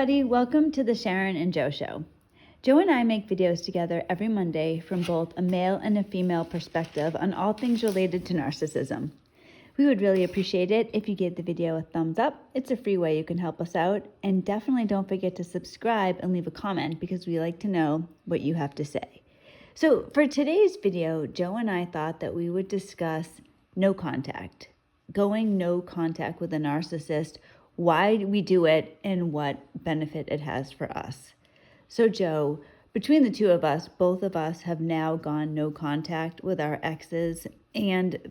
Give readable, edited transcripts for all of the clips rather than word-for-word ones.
everybody, welcome to the Sharon and Joe Show. Joe and I make videos together every Monday from both a male and a female perspective on all things related to narcissism. We would really appreciate it if you gave the video a thumbs up. It's a free way you can help us out, and definitely don't forget to subscribe and leave a comment because we like to know what you have to say. So for today's video, Joe and I thought that we would discuss no contact, going no contact with a narcissist, why we do it, and what benefit it has for us. So Joe, between the two of us, both of us have now gone no contact with our exes and,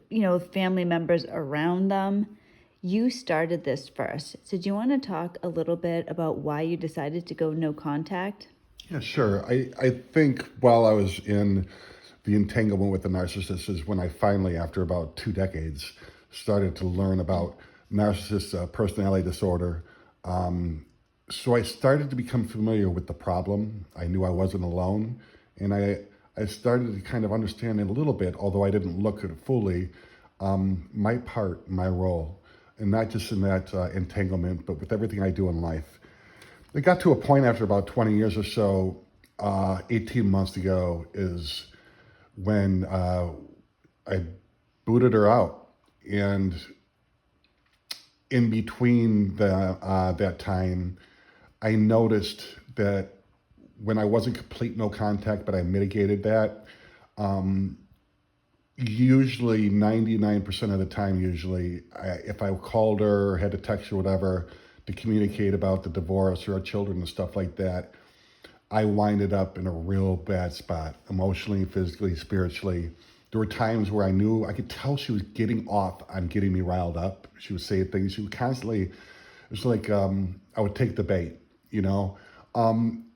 family members around them. You started this first. So do you want to talk a little bit about why you decided to go no contact? Yeah, sure. I think while I was in the entanglement with the narcissist is when I finally, after about 2 decades, started to learn about narcissist personality disorder. So I started to become familiar with the problem. I knew I wasn't alone. And I started to kind of understand it a little bit, although I didn't look at it fully, my part, my role, and not just in that entanglement, but with everything I do in life. It got to a point after about 20 years or so, 18 months ago, is when I booted her out. And in between that time, I noticed that when I wasn't complete no contact, but I mitigated that, usually 99% of the time, if I called her or had to text her or whatever to communicate about the divorce or our children and stuff like that, I winded up in a real bad spot, emotionally, physically, spiritually. There were times where I could tell she was getting off on getting me riled up. She would say things. She would constantly, it was like I would take the bait,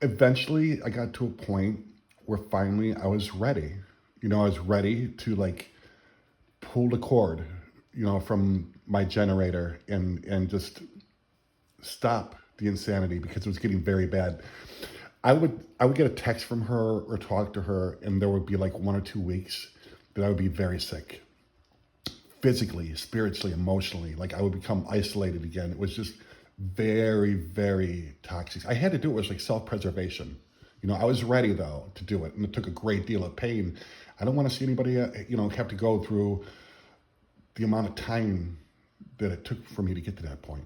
Eventually, I got to a point where finally I was ready. I was ready to pull the cord, from my generator and just stop the insanity because it was getting very bad. I would get a text from her or talk to her, and there would be 1 or 2 weeks that I would be very sick, physically, spiritually, emotionally. I would become isolated again. It was just very, very toxic. I had to do it. It was self-preservation. I was ready though to do it, and it took a great deal of pain. I don't want to see anybody, have to go through the amount of time that it took for me to get to that point.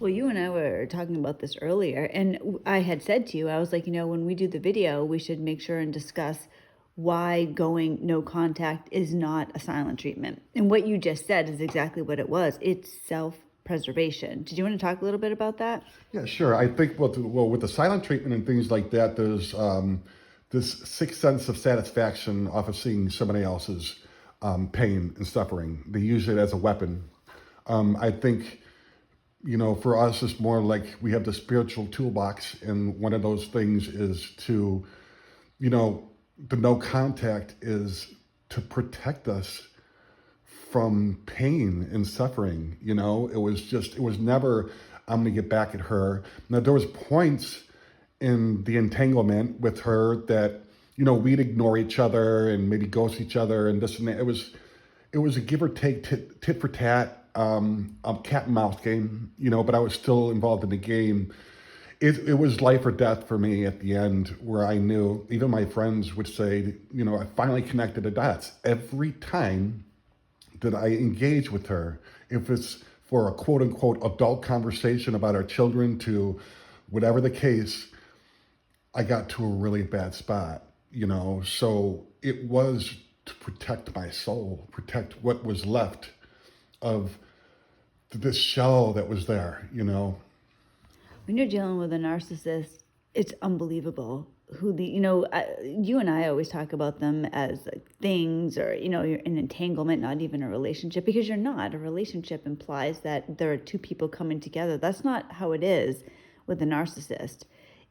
Well, you and I were talking about this earlier, and I had said to you, I was like, when we do the video, we should make sure and discuss why going no contact is not a silent treatment. And what you just said is exactly what it was. It's self-preservation. Did you want to talk a little bit about that? Yeah, sure. I think with the silent treatment and things like that, there's this sixth sense of satisfaction off of seeing somebody else's pain and suffering. They use it as a weapon. I think, for us, it's more like we have the spiritual toolbox, and one of those things is to, the no contact is to protect us from pain and suffering. It was never, I'm gonna get back at her. Now, there was points in the entanglement with her that, we'd ignore each other and maybe ghost each other and this and that. It was a give or take, tit for tat, a cat and mouse game, but I was still involved in the game. It was life or death for me at the end, where I knew, even my friends would say, I finally connected the dots. Every time that I engage with her, if it's for a quote unquote adult conversation about our children to whatever the case, I got to a really bad spot, so it was to protect my soul, protect what was left of this shell that was there, When you're dealing with a narcissist, it's unbelievable who you and I always talk about them as things, or, you're an entanglement, not even a relationship, because you're not. A relationship implies that there are two people coming together. That's not how it is with a narcissist.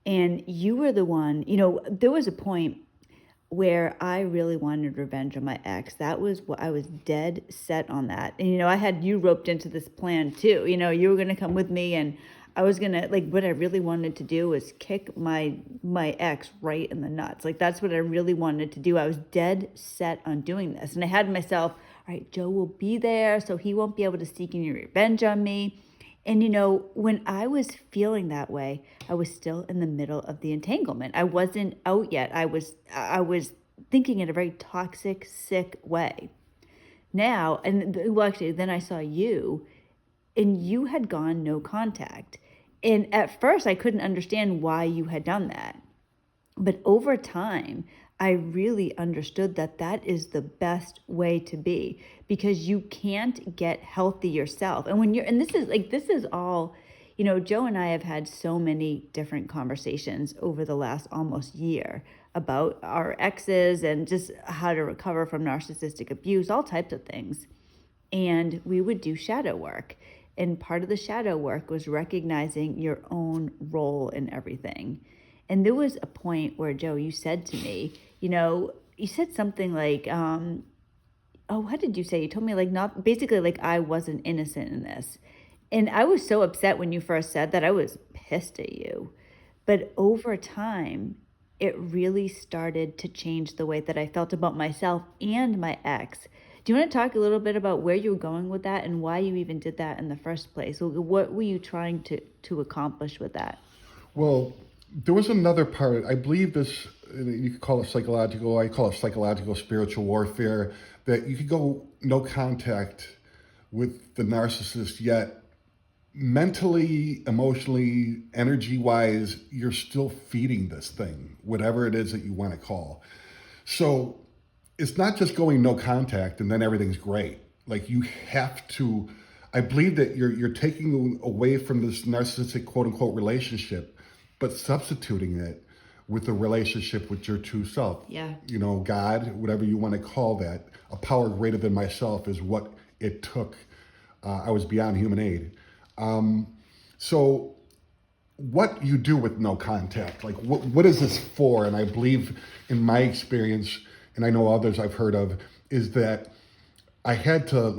And you were the one, there was a point where I really wanted revenge on my ex. That was what I was dead set on that. And, I had you roped into this plan too. You were going to come with me, and I was going to, what I really wanted to do was kick my ex right in the nuts. That's what I really wanted to do. I was dead set on doing this. And I had myself, all right, Joe will be there, so he won't be able to seek any revenge on me. And, when I was feeling that way, I was still in the middle of the entanglement. I wasn't out yet. I was thinking in a very toxic, sick way. Now, well, actually, then I saw you, and you had gone no contact. And at first, I couldn't understand why you had done that. But over time, I really understood that that is the best way to be, because you can't get healthy yourself. And this is all, Joe and I have had so many different conversations over the last almost year about our exes and just how to recover from narcissistic abuse, all types of things. And we would do shadow work. And part of the shadow work was recognizing your own role in everything. And there was a point where, Joe, you said to me, you said something like, what did you say? You told me not basically like I wasn't innocent in this. And I was so upset when you first said that. I was pissed at you. But over time, it really started to change the way that I felt about myself and my ex. Do you want to talk a little bit about where you were going with that and why you even did that in the first place? What were you trying to accomplish with that? Well, there was another part. I believe this, you could call it psychological, I call it psychological spiritual warfare, that you could go no contact with the narcissist, yet mentally, emotionally, energy-wise, you're still feeding this thing, whatever it is that you want to call. So it's not just going no contact and then everything's great. Like, you have to, I believe that you're taking away from this narcissistic quote unquote relationship, but substituting it with a relationship with your true self. Yeah. God, whatever you want to call that, a power greater than myself is what it took. I was beyond human aid. So what you do with no contact, like what is this for? And I believe in my experience, and I know others I've heard of, is that I had to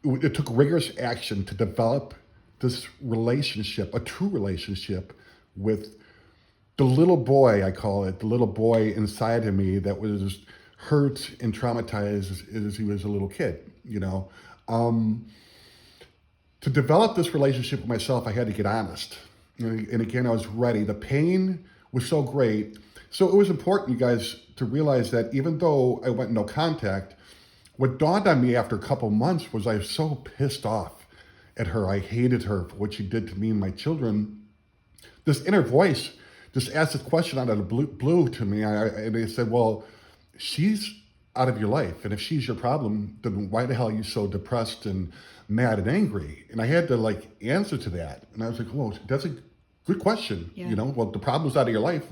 it took rigorous action to develop this relationship, a true relationship with the little boy, I call it, the little boy inside of me that was hurt and traumatized as he was a little kid, To develop this relationship with myself, I had to get honest. And again, I was ready. The pain was so great. So it was important, you guys, to realize that even though I went no contact, what dawned on me after a couple months was I was so pissed off at her. I hated her for what she did to me and my children. This inner voice just asked a question out of the blue to me. And they said, well, she's out of your life. And if she's your problem, then why the hell are you so depressed and mad and angry? And I had to answer to that. And I was like, well, that's a good question. Yeah. Well, the problem's out of your life.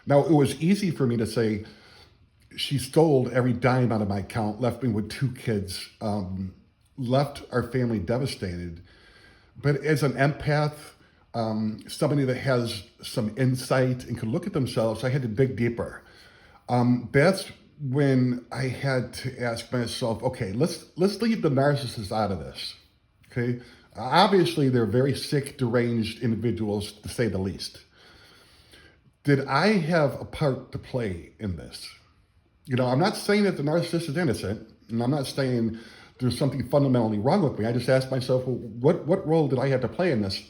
Now, it was easy for me to say, she stole every dime out of my account, left me with 2 kids, left our family devastated. But as an empath, somebody that has some insight and could look at themselves, I had to dig deeper. That's when I had to ask myself, okay, let's leave the narcissist out of this. Okay, obviously they're very sick, deranged individuals, to say the least. Did I have a part to play in this? I'm not saying that the narcissist is innocent, and I'm not saying there's something fundamentally wrong with me. I just asked myself, well, what role did I have to play in this?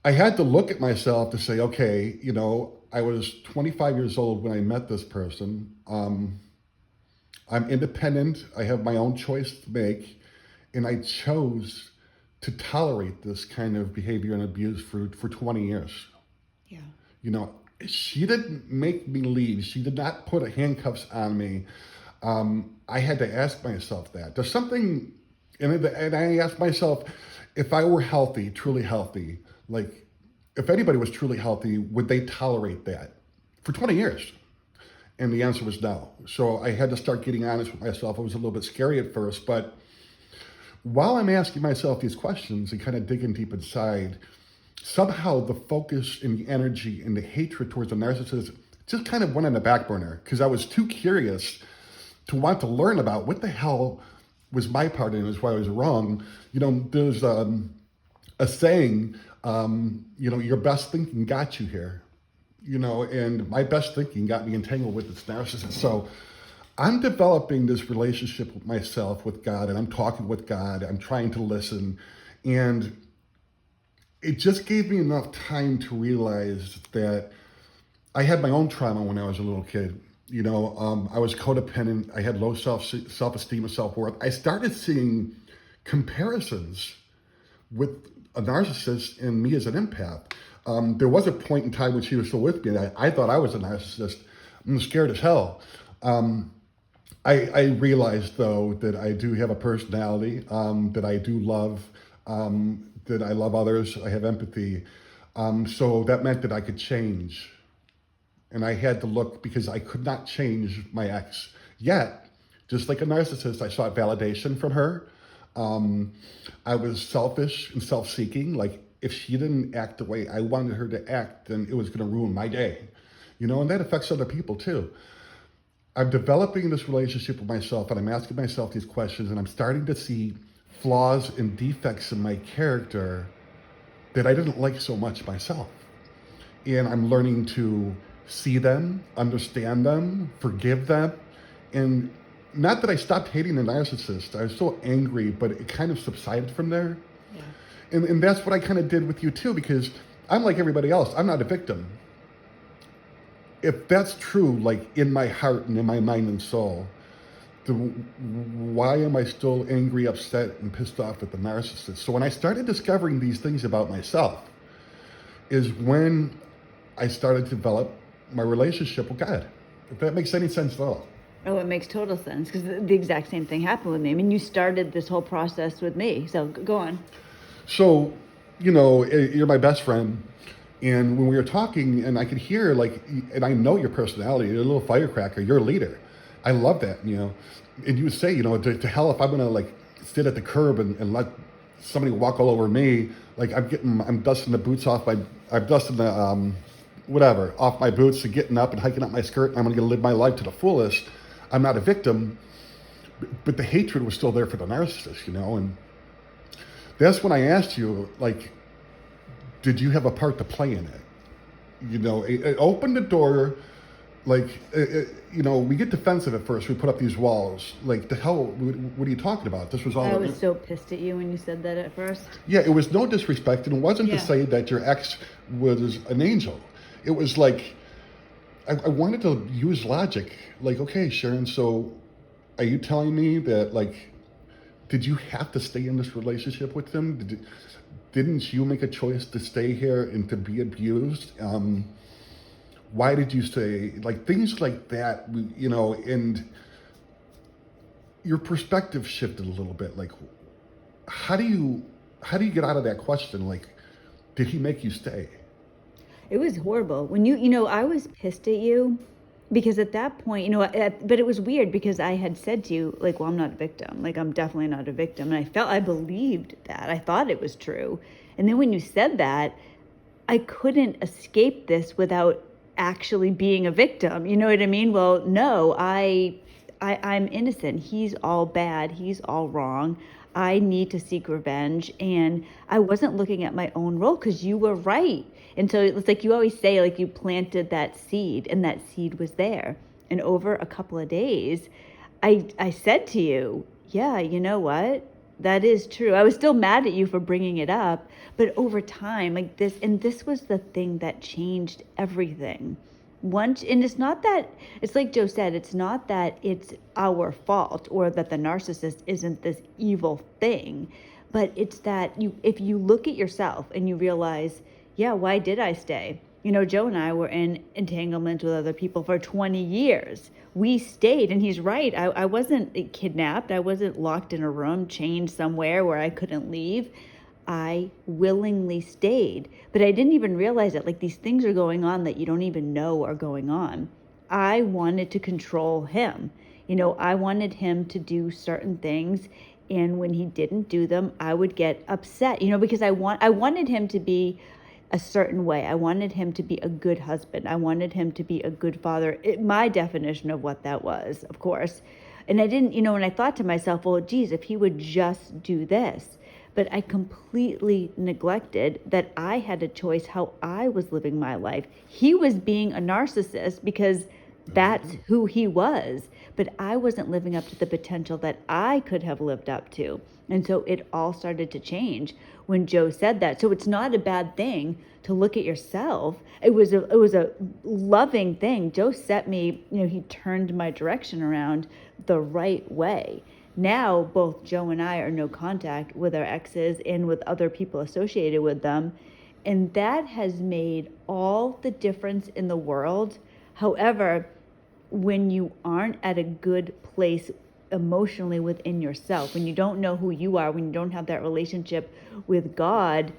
I had to look at myself to say, okay, I was 25 years old when I met this person. I'm independent. I have my own choice to make. And I chose to tolerate this kind of behavior and abuse for 20 years. Yeah. She didn't make me leave. She did not put handcuffs on me. I had to ask myself that. There's something, and I asked myself, if I were healthy, truly healthy, if anybody was truly healthy, would they tolerate that for 20 years? And the answer was no. So I had to start getting honest with myself. It was a little bit scary at first, but while I'm asking myself these questions and kind of digging deep inside, somehow the focus and the energy and the hatred towards the narcissist just kind of went on the back burner because I was too curious to want to learn about what the hell was my part in it, why I was wrong. There's a saying, your best thinking got you here, and my best thinking got me entangled with this narcissist. So I'm developing this relationship with myself, with God, and I'm talking with God. I'm trying to listen. And it just gave me enough time to realize that I had my own trauma when I was a little kid. I was codependent. I had low self-esteem and self-worth. I started seeing comparisons with a narcissist and me as an empath. There was a point in time when she was still with me that I thought I was a narcissist. I'm scared as hell. I realized, though, that I do have a personality, that I do love, that I love others, I have empathy. So that meant that I could change. And I had to look, because I could not change my ex. Yet, just like a narcissist, I sought validation from her. I was selfish and self-seeking. Like, if she didn't act the way I wanted her to act, then it was going to ruin my day. And that affects other people too. I'm developing this relationship with myself, and I'm asking myself these questions, and I'm starting to see flaws and defects in my character that I didn't like so much myself. And I'm learning to see them, understand them, forgive them. And not that I stopped hating the narcissist. I was still angry, but it kind of subsided from there. Yeah. And that's what I kind of did with you too, because I'm like everybody else. I'm not a victim. If that's true, like in my heart and in my mind and soul, why am I still angry, upset, and pissed off at the narcissist? So when I started discovering these things about myself is when I started to develop my relationship with God, if that makes any sense at all. Oh, it makes total sense, because the exact same thing happened with me. I mean, you started this whole process with me, so go on. So, you're my best friend, and when we were talking, and I could hear, and I know your personality, you're a little firecracker, you're a leader. I love that, and you would say, to hell if I'm gonna sit at the curb and let somebody walk all over me, I'm dusting the boots off I'm dusting the, off my boots and getting up and hiking up my skirt, and I'm gonna live my life to the fullest. I'm not a victim, but the hatred was still there for the narcissist, and that's when I asked you, did you have a part to play in it? It opened the door. We get defensive at first. We put up these walls. The hell, what are you talking about? This was all. I was so pissed at you when you said that at first. Yeah, it was no disrespect, and it wasn't to say that your ex was an angel. It was I wanted to use logic. Okay, Sharon, so are you telling me that, did you have to stay in this relationship with him? Didn't you make a choice to stay here and to be abused? Why did you stay? Things like that, and your perspective shifted a little bit. How do you get out of that question? Did he make you stay? It was horrible. When I was pissed at you because at that point, but it was weird because I had said to you, well, I'm not a victim. I'm definitely not a victim. And I believed that. I thought it was true. And then when you said that, I couldn't escape this without actually being a victim. You know what I mean? Well, no, I'm innocent. He's all bad. He's all wrong. I need to seek revenge. And I wasn't looking at my own role because you were right. And so it's like you always say, you planted that seed and that seed was there. And over a couple of days, I said to you, yeah, you know what? That is true. I was still mad at you for bringing it up, but over time, this was the thing that changed everything. And it's not that, it's like Joe said, it's not that it's our fault or that the narcissist isn't this evil thing, but it's that if you look at yourself and you realize, yeah, why did I stay? Joe and I were in entanglements with other people for 20 years. We stayed, and he's right. I wasn't kidnapped. I wasn't locked in a room, chained somewhere where I couldn't leave. I willingly stayed, but I didn't even realize it. These things are going on that you don't even know are going on. I wanted to control him. I wanted him to do certain things, and when he didn't do them, I would get upset, because I wanted him to be a certain way. I wanted him to be a good husband. I wanted him to be a good father. My definition of what that was, of course. And I didn't, and I thought to myself, well, geez, if he would just do this. But I completely neglected that I had a choice how I was living my life. He was being a narcissist because That's who he was. But I wasn't living up to the potential that I could have lived up to. And so it all started to change when Joe said that. So it's not a bad thing to look at yourself. It was a loving thing. Joe set me, he turned my direction around the right way. Now both Joe and I are no contact with our exes and with other people associated with them. And that has made all the difference in the world. However, when you aren't at a good place emotionally within yourself, when you don't know who you are, when you don't have that relationship with God,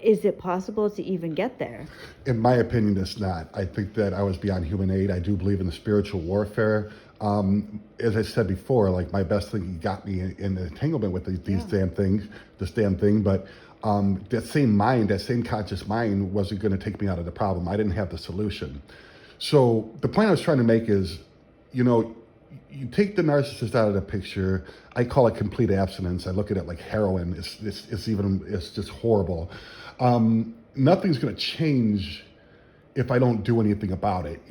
is it possible to even get there? In my opinion, it's not. I think that I was beyond human aid. I do believe in the spiritual warfare. As I said before, like my best thing got me in the entanglement with these damn things, this damn thing. But that same mind, that same conscious mind wasn't going to take me out of the problem. I didn't have the solution. So the point I was trying to make is, you take the narcissist out of the picture. I call it complete abstinence. I look at it like heroin. It's just horrible. Nothing's going to change if I don't do anything about it,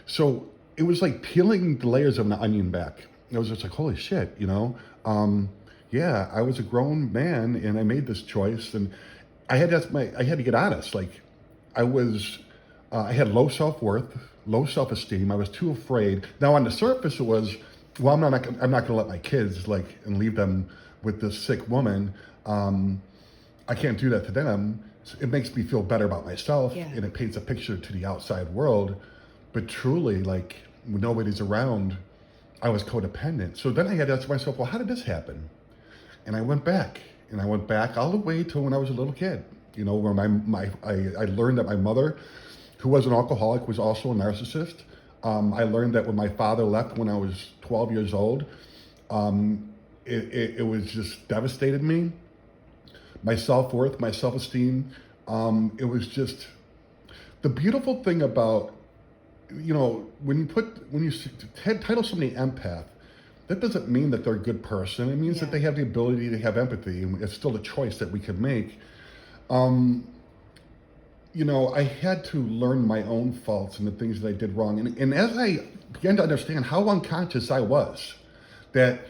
So it was like peeling the layers of an onion back. I was just like, holy shit, yeah, I was a grown man and I made this choice, and I had to get honest. Like I had low self-worth, low self-esteem. I was too afraid. Now on the surface it was, well, I'm not going to let my kids and leave them with this sick woman. I can't do that to them. It makes me feel better about myself, and it paints a picture to the outside world. But truly, like when nobody's around, I was codependent. So then I had to ask myself, well, how did this happen? And I went back all the way to when I was a little kid, where I learned that my mother, who was an alcoholic, was also a narcissist. I learned that when my father left when I was 12 years old, it was just devastated me. My self-worth, my self-esteem, it was just the beautiful thing about, when you title somebody empath, that doesn't mean that they're a good person. It means that they have the ability to have empathy, and it's still a choice that we can make. I had to learn my own faults and the things that I did wrong. And as I began to understand how unconscious I was, that,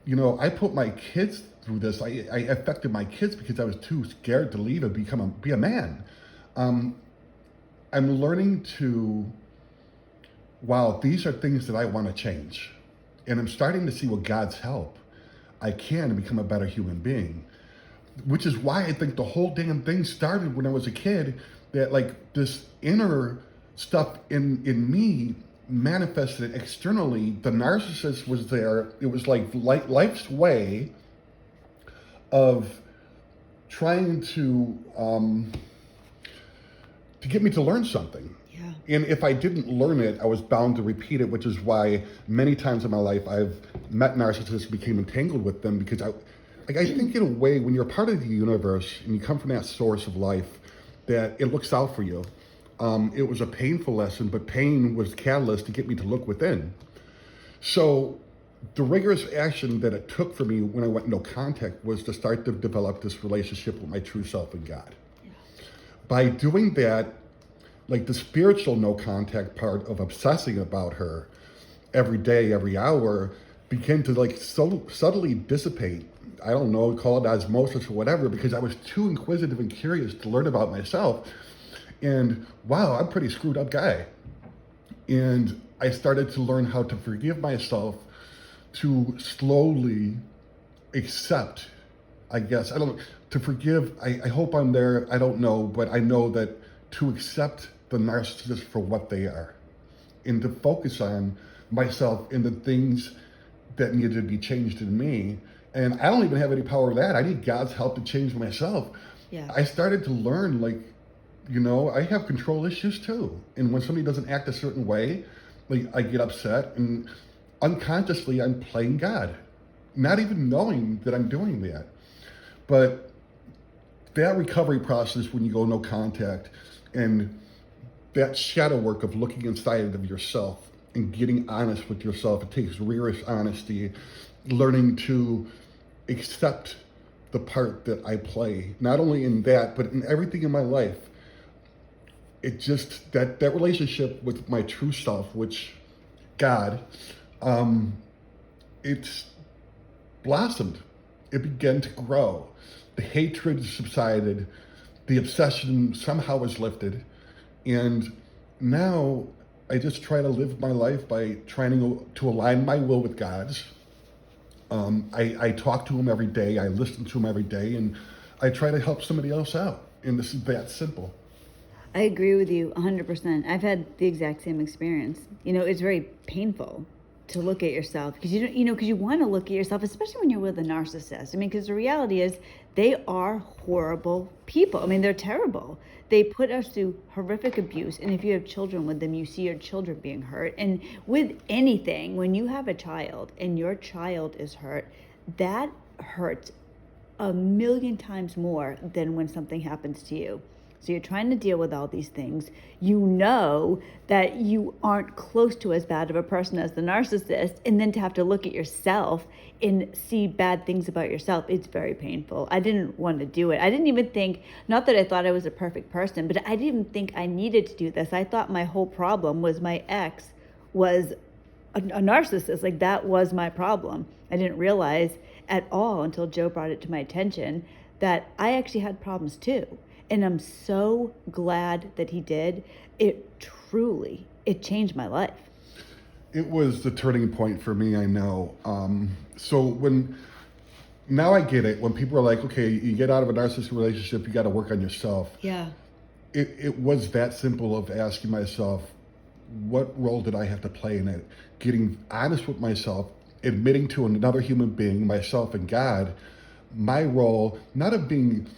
I put my kids through this. I affected my kids because I was too scared to leave and be a man. I'm learning these are things that I want to change. And I'm starting to see with God's help, I can become a better human being. Which is why I think the whole damn thing started when I was a kid, that like this inner stuff in me manifested externally. The narcissist was there. It was like life's way of trying to get me to learn something. Yeah. And if I didn't learn it, I was bound to repeat it, which is why many times in my life I've met narcissists, became entangled with them, because I think in a way, when you're part of the universe and you come from that source of life, that it looks out for you. It was a painful lesson, but pain was the catalyst to get me to look within. So the rigorous action that it took for me when I went no contact was to start to develop this relationship with my true self and God. Yeah. By doing that, like the spiritual no contact part of obsessing about her every day, every hour, began to like so subtly dissipate. I don't know, call it osmosis or whatever, because I was too inquisitive and curious to learn about myself. And wow, I'm a pretty screwed up guy. And I started to learn how to forgive myself, to slowly accept, I guess. I don't know, to forgive, I hope I'm there, I don't know, but I know that to accept the narcissist for what they are, and to focus on myself and the things that needed to be changed in me. And I don't even have any power of that. I need God's help to change myself. Yeah. I started to learn, like, I have control issues too. And when somebody doesn't act a certain way, like I get upset, and unconsciously I'm playing God, not even knowing that I'm doing that. But that recovery process, when you go no contact, and that shadow work of looking inside of yourself and getting honest with yourself, it takes rigorous honesty, learning to accept the part that I play, not only in that, but in everything in my life. it just, that relationship with my true self, which God, it's blossomed. It began to grow. The hatred subsided. The obsession somehow was lifted. And now I just try to live my life by trying to align my will with God's. I talk to him every day. I listen to him every day. And I try to help somebody else out. And this is that simple. I agree with you 100%. I've had the exact same experience. It's very painful to look at yourself because because you want to look at yourself, especially when you're with a narcissist. Because the reality is they are horrible people. They're terrible. They put us through horrific abuse. And if you have children with them, you see your children being hurt. And with anything, when you have a child and your child is hurt, that hurts a million times more than when something happens to you. So you're trying to deal with all these things. You know that you aren't close to as bad of a person as the narcissist, and then to have to look at yourself and see bad things about yourself, it's very painful. I didn't want to do it. I didn't even think, not that I thought I was a perfect person, but I didn't even think I needed to do this. I thought my whole problem was my ex was a narcissist. Like, that was my problem. I didn't realize at all until Joe brought it to my attention that I actually had problems too. And I'm so glad that he did. It changed my life. It was the turning point for me, I know. Now I get it. When people are like, okay, you get out of a narcissistic relationship, you got to work on yourself. Yeah. It was that simple of asking myself, what role did I have to play in it? Getting honest with myself, admitting to another human being, myself and God, my role, not of being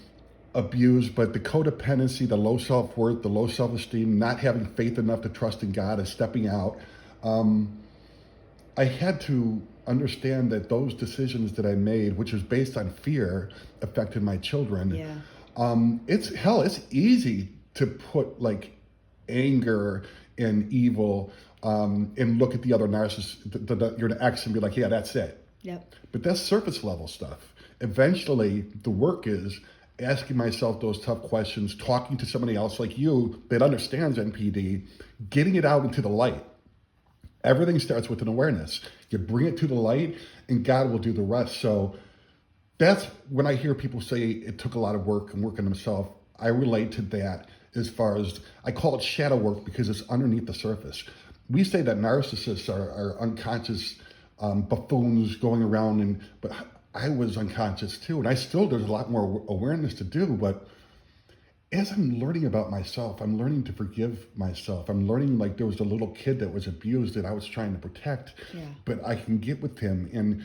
abused, but the codependency, the low self-worth, the low self-esteem, not having faith enough to trust in God and stepping out. I had to understand that those decisions that I made, which was based on fear, affected my children. Yeah. It's easy to put like anger and evil and look at the other narcissist, your ex, and be like, yeah, that's it. Yep. But that's surface level stuff. Eventually, the work is asking myself those tough questions, talking to somebody else like you that understands NPD, getting it out into the light. Everything starts with an awareness. You bring it to the light, and God will do the rest. So that's when I hear people say it took a lot of work and work on themselves. I relate to that as far as, I call it shadow work because it's underneath the surface. We say that narcissists are unconscious buffoons going around, but I was unconscious too. And there's a lot more awareness to do, but as I'm learning about myself, I'm learning to forgive myself. I'm learning, like, there was a little kid that was abused that I was trying to protect, but I can get with him. And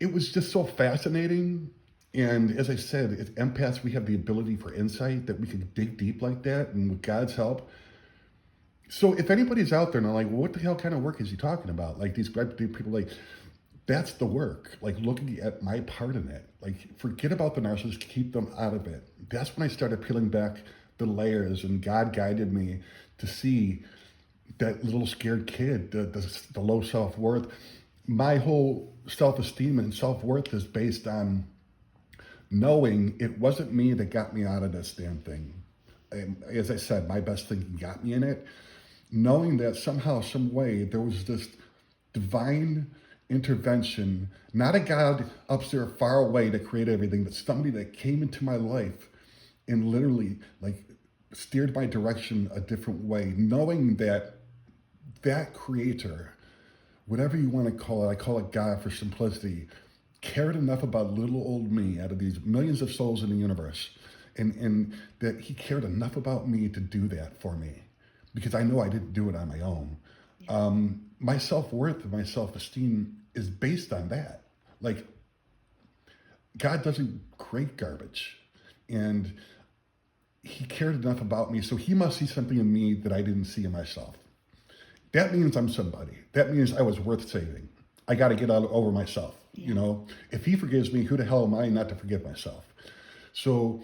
it was just so fascinating. And as I said, as empaths, we have the ability for insight that we can dig deep like that, and with God's help. So if anybody's out there and they're like, well, what the hell kind of work is he talking about? Like, these people, like, that's the work. Like, looking at my part in it. Like, forget about the narcissist, keep them out of it. That's when I started peeling back the layers, and God guided me to see that little scared kid, the low self-worth. My whole self-esteem and self-worth is based on knowing it wasn't me that got me out of this damn thing. As I said, my best thinking got me in it. Knowing that somehow, some way, there was this divine intervention, not a God up there far away to create everything, but somebody that came into my life and literally, like, steered my direction a different way, knowing that that creator, whatever you want to call it, I call it God for simplicity, cared enough about little old me out of these millions of souls in the universe, and that he cared enough about me to do that for me, because I know I didn't do it on my own. My self-worth and my self-esteem is based on that. Like, God doesn't create garbage, and he cared enough about me, so he must see something in me that I didn't see in myself. That means I'm somebody. That means I was worth saving. I got to get over myself. If he forgives me, who the hell am I not to forgive myself? So,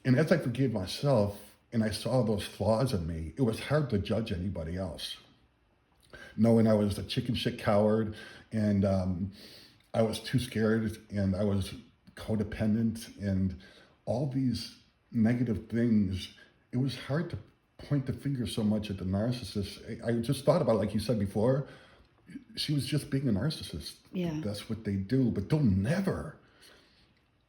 and as I forgave myself and I saw those flaws in me, it was hard to judge anybody else. Knowing I was a chicken shit coward, and I was too scared, and I was codependent, and all these negative things, it was hard point the finger so much at the narcissist. I just thought about it, like you said before, she was just being a narcissist. Yeah. That's what they do, but they'll never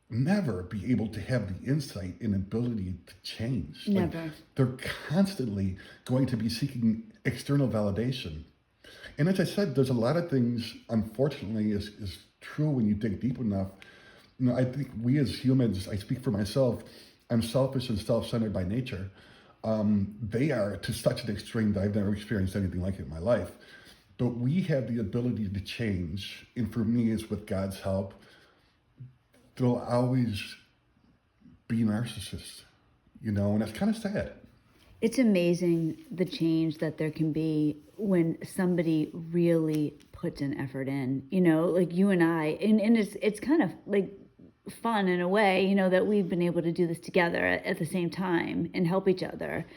be able to have the insight and ability to change. Never. Like, they're constantly going to be seeking external validation. And as I said, there's a lot of things, unfortunately, is true when you dig deep enough. I think we as humans, I speak for myself, I'm selfish and self-centered by nature. They are to such an extreme that I've never experienced anything like it in my life. But we have the ability to change. And for me, it's with God's help. There'll always be narcissists, and that's kind of sad. It's amazing the change that there can be when somebody really puts an effort in, like you and I, and it's kind of like fun in a way, that we've been able to do this together at the same time and help each other.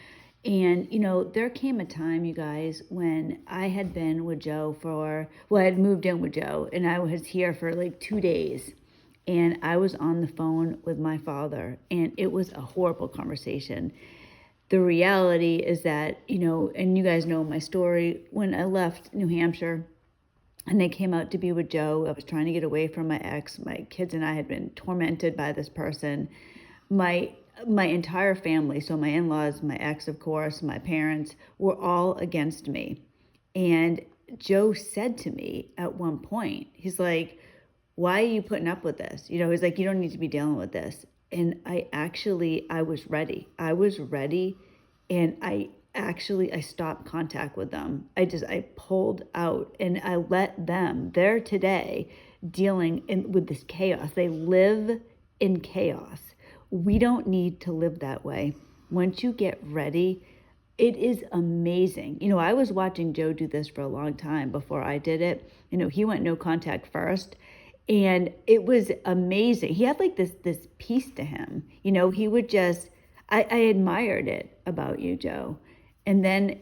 And, there came a time, you guys, when I had been with Joe I had moved in with Joe and I was here for like 2 days. And I was on the phone with my father, and it was a horrible conversation. The reality is that, and you guys know my story, when I left New Hampshire and I came out to be with Joe, I was trying to get away from my ex. My kids and I had been tormented by this person. My entire family, so my in-laws, my ex, of course, my parents, were all against me. And Joe said to me at one point, he's like, why are you putting up with this? He's like, you don't need to be dealing with this. And I was ready. I was ready. And I stopped contact with them. I pulled out and I let them, they're today dealing with this chaos. They live in chaos. We don't need to live that way. Once you get ready, it is amazing. I was watching Joe do this for a long time before I did it. He went no contact first. And it was amazing. He had like this peace to him. He would just, I admired it about you, Joe. And then,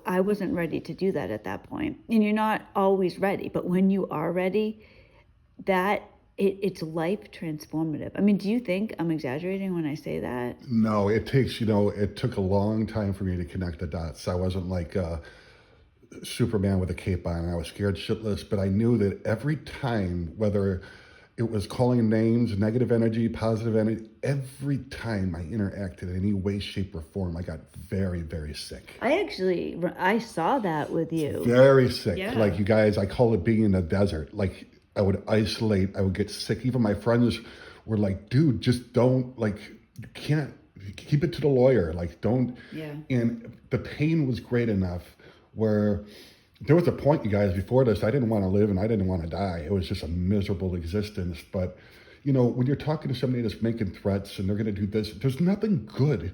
I wasn't ready to do that at that point. And you're not always ready. But when you are ready, it's life transformative. I mean, do you think I'm exaggerating when I say that? No, it took a long time for me to connect the dots. I wasn't like Superman with a cape on. I was scared shitless, but I knew that every time, whether it was calling names, negative energy, positive energy, every time I interacted in any way, shape, or form, I got very, very sick. I saw that with you. Very sick. Yeah. Like you guys, I call it being in the desert. Like I would isolate, I would get sick. Even my friends were like, dude, just don't, like, you can't, keep it to the lawyer. Like, don't. Yeah. And the pain was great enough where there was a point, you guys, before this, I didn't want to live and I didn't want to die. It was just a miserable existence. But, when you're talking to somebody that's making threats and they're going to do this, there's nothing good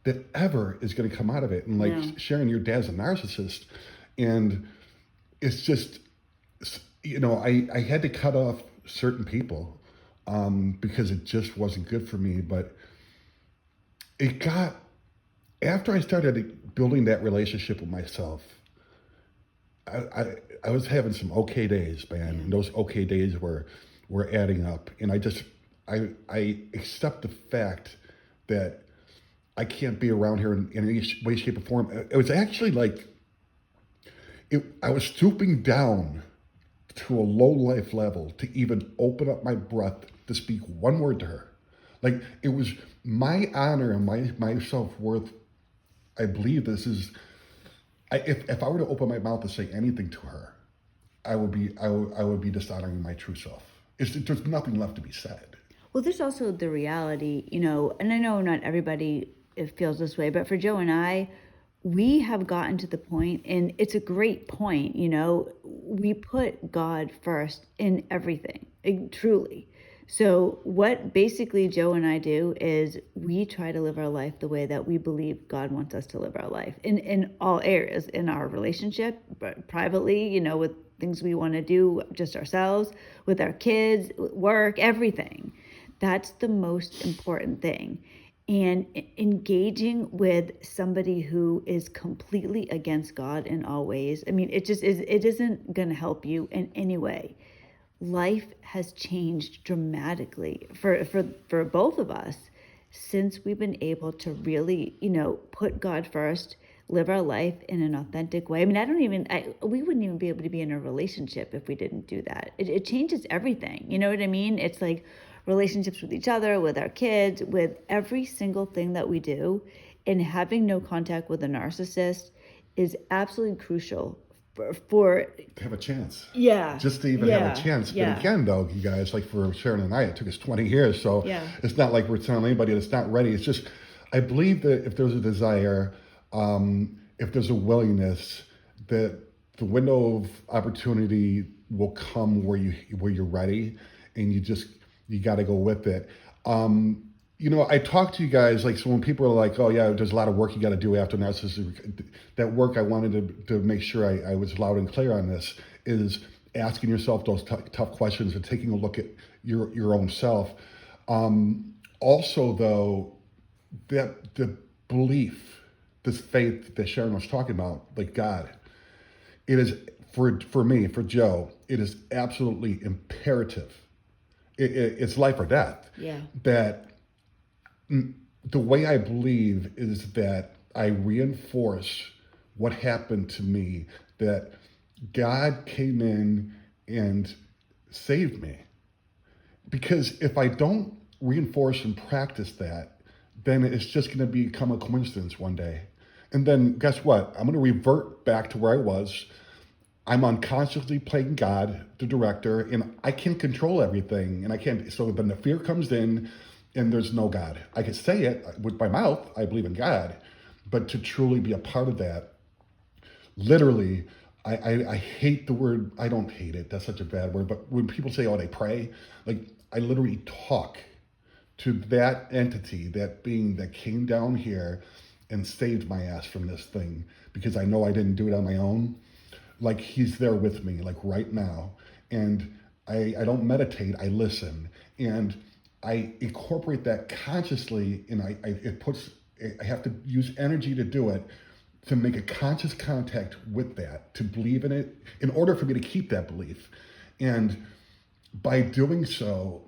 that ever is going to come out of it. And like Sharon, your dad's a narcissist. And it's just, I had to cut off certain people because it just wasn't good for me. But after I started building that relationship with myself, I was having some okay days, man. And those okay days were adding up. And I accept the fact that I can't be around here in any way, shape, or form. It was actually like, I was stooping down to a low life level to even open up my breath to speak one word to her. Like, it was my honor and my self-worth. I believe this is, if I were to open my mouth to say anything to her, I would be dishonoring my true self. There's nothing left to be said. Well, there's also the reality, and I know not everybody feels this way, but for Joe and I, we have gotten to the point, and it's a great point, we put God first in everything, truly. So what basically Joe and I do is we try to live our life the way that we believe God wants us to live our life in all areas, in our relationship, but privately, with things we want to do just ourselves, with our kids, work, everything. That's the most important thing. And engaging with somebody who is completely against God in all ways, I mean, it isn't going to help you in any way. Life has changed dramatically for both of us since we've been able to really, put God first, live our life in an authentic way. I mean, we wouldn't even be able to be in a relationship if we didn't do that. It changes everything. You know what I mean? It's like relationships with each other, with our kids, with every single thing that we do. And having no contact with a narcissist is absolutely crucial for To have a chance. yeah. Just to even have a chance. Yeah. But again, though, you guys, like for Sharon and I, it took us 20 years. So Yeah. it's not like we're telling anybody that's not ready. It's just, I believe that if there's a desire, if there's a willingness, that the window of opportunity will come where you're ready, and you got to go with it. I talk to you guys, like, so when people are like, oh yeah, there's a lot of work you got to do after narcissism, that work, I wanted to make sure I was loud and clear on this, is asking yourself those tough questions and taking a look at your own self. Also though, that the belief, this faith that Sharon was talking about, like God, it is, for me, for Joe, it is absolutely imperative. It's life or death. Yeah. That the way I believe is that I reinforce what happened to me, that God came in and saved me. Because if I don't reinforce and practice that, then it's just going to become a coincidence one day. And then guess what? I'm going to revert back to where I was. I'm unconsciously playing God, the director, and I can't control everything. And I can't. So then the fear comes in, and there's no God. I can say it with my mouth, I believe in God, but to truly be a part of that, literally, I hate the word, I don't hate it, that's such a bad word, but when people say, oh, they pray, like, I literally talk to that entity, that being that came down here and saved my ass from this thing, because I know I didn't do it on my own. Like, he's there with me, like right now. And I don't meditate, I listen. And I incorporate that consciously, and I have to use energy to do it, to make a conscious contact with that, to believe in it, in order for me to keep that belief. And by doing so,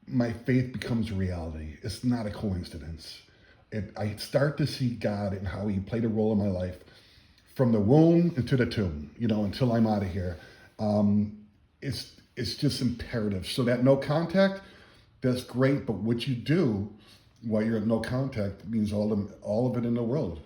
my faith becomes reality. It's not a coincidence. I start to see God and how he played a role in my life from the womb into the tomb, until I'm out of here. It's just imperative. So that no contact, that's great, but what you do while you're at no contact means all of it in the world,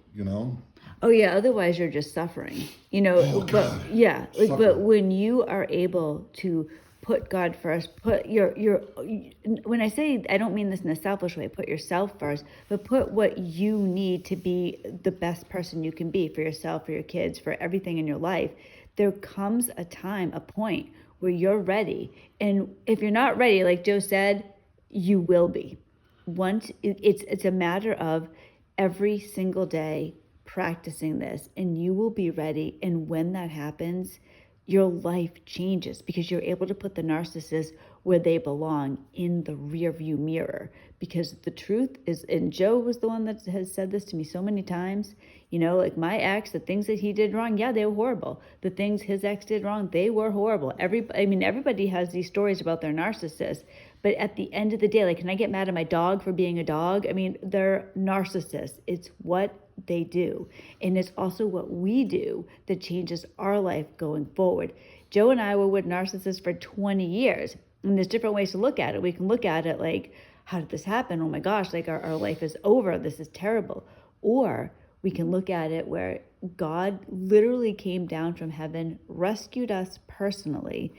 Oh yeah, otherwise you're just suffering, Oh, but God. yeah, like, but Suffering. when you are able to put God first, put when I say, I don't mean this in a selfish way, put yourself first, but put what you need to be the best person you can be for yourself, for your kids, for everything in your life. There comes a time, a point where you're ready. And if you're not ready, like Joe said, you will be. It's a matter of every single day practicing this, and you will be ready. And when that happens, your life changes, because you're able to put the narcissist where they belong, in the rear view mirror. Because the truth is, and Joe was the one that has said this to me so many times, like my ex, the things that he did wrong, yeah, they were horrible. The things his ex did wrong, they were horrible. Everybody has these stories about their narcissist, but at the end of the day, like, can I get mad at my dog for being a dog? They're narcissists. It's what they do. And it's also what we do that changes our life going forward. Joe and I were with narcissists for 20 years. And there's different ways to look at it. We can look at it like, how did this happen? Oh my gosh, like our life is over. This is terrible. Or we can look at it where God literally came down from heaven, rescued us personally,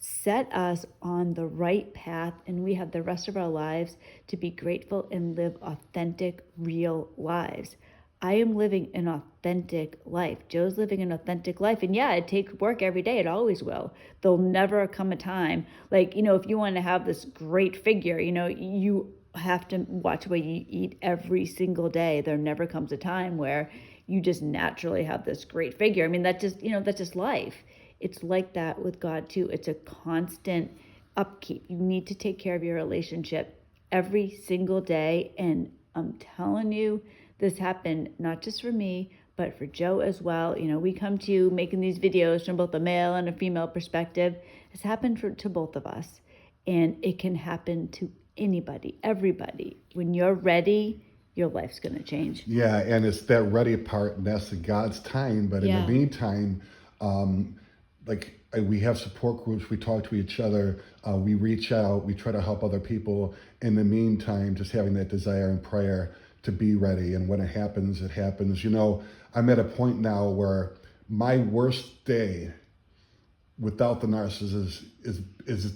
set us on the right path, and we have the rest of our lives to be grateful and live authentic, real lives. I am living an authentic life. Joe's living an authentic life. And yeah, it takes work every day. It always will. There'll never come a time, like, if you want to have this great figure, you have to watch what you eat every single day. There never comes a time where you just naturally have this great figure. That's just life. It's like that with God too. It's a constant upkeep. You need to take care of your relationship every single day. And I'm telling you, this happened not just for me, but for Joe as well. We come to you making these videos from both a male and a female perspective. It's happened to both of us. And it can happen to anybody, everybody. When you're ready, your life's going to change. Yeah, and it's that ready part, and that's the God's time. But in the meantime, we have support groups. We talk to each other. We reach out. We try to help other people. In the meantime, just having that desire and prayer to be ready. And when it happens, it happens. You know, I'm at a point now where my worst day without the narcissist is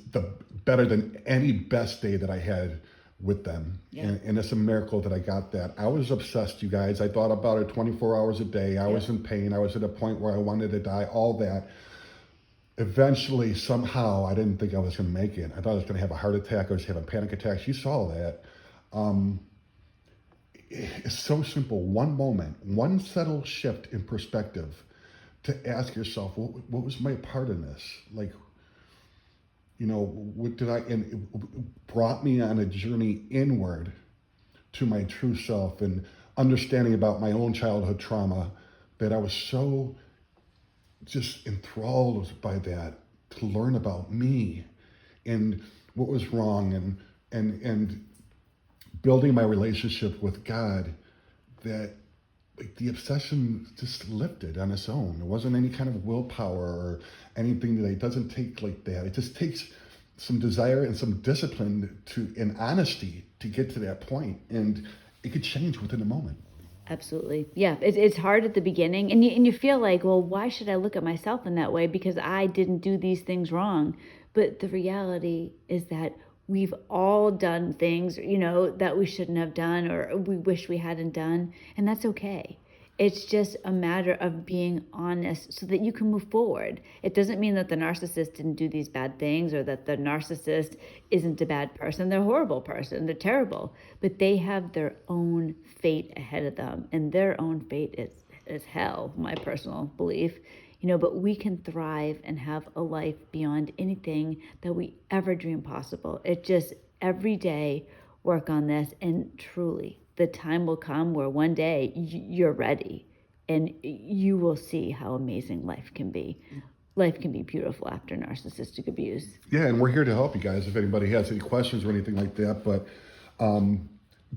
better than any best day that I had with them. Yeah. And it's a miracle that I got that. I was obsessed, you guys. I thought about it 24 hours a day. I was in pain. I was at a point where I wanted to die, all that. Eventually, somehow, I didn't think I was going to make it. I thought I was going to have a heart attack. I was having panic attacks. You saw that. It's so simple. One moment, one subtle shift in perspective to ask yourself, what was my part in this? Like, you know, what did and it brought me on a journey inward to my true self and understanding about my own childhood trauma that I was so just enthralled by that, to learn about me and what was wrong and building my relationship with God, that like the obsession just lifted on its own. It wasn't any kind of willpower or anything. That it doesn't take like that. It just takes some desire and some discipline and honesty to get to that point, and it could change within a moment. Absolutely. Yeah. It's hard at the beginning, and you feel like, well, why should I look at myself in that way? Because I didn't do these things wrong. But the reality is that we've all done things, you know, that we shouldn't have done or we wish we hadn't done. And that's okay. It's just a matter of being honest so that you can move forward. It doesn't mean that the narcissist didn't do these bad things or that the narcissist isn't a bad person. They're a horrible person. They're terrible. But they have their own fate ahead of them. And their own fate is hell, my personal belief. You know, but we can thrive and have a life beyond anything that we ever dream possible. It just every day work on this, and truly the time will come where one day you're ready and you will see how amazing life can be. Life can be beautiful after narcissistic abuse. Yeah, and we're here to help you guys if anybody has any questions or anything like that. But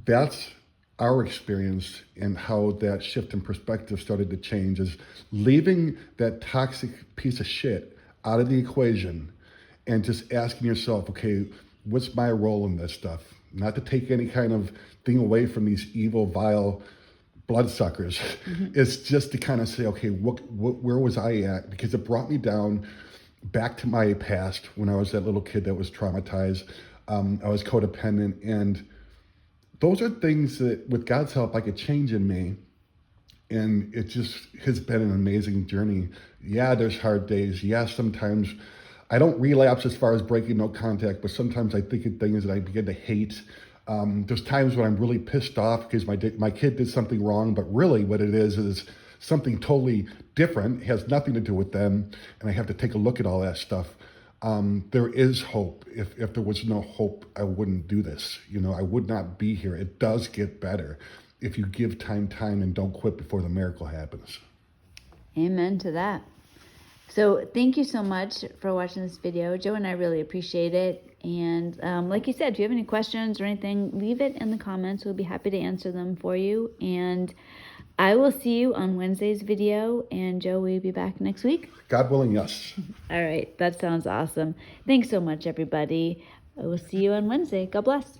that's our experience and how that shift in perspective started to change, is leaving that toxic piece of shit out of the equation and just asking yourself, okay, what's my role in this stuff? Not to take any kind of thing away from these evil, vile bloodsuckers. Mm-hmm. It's just to kind of say, okay, where was I at? Because it brought me down back to my past when I was that little kid that was traumatized. I was codependent, and those are things that, with God's help, I could change in me. And it just has been an amazing journey. Yeah, there's hard days. Yeah, sometimes I don't relapse as far as breaking no contact, but sometimes I think of things that I begin to hate. There's times when I'm really pissed off because my kid did something wrong, but really what it is something totally different. It has nothing to do with them, and I have to take a look at all that stuff. There is hope. If there was no hope, I wouldn't do this. You know, I would not be here. It does get better if you give time and don't quit before the miracle happens. Amen to that. So thank you so much for watching this video. Joe and I really appreciate it. And like you said, if you have any questions or anything, leave it in the comments. We'll be happy to answer them for you. And I will see you on Wednesday's video. And Joe, will you be back next week? God willing, yes. All right. That sounds awesome. Thanks so much, everybody. I will see you on Wednesday. God bless.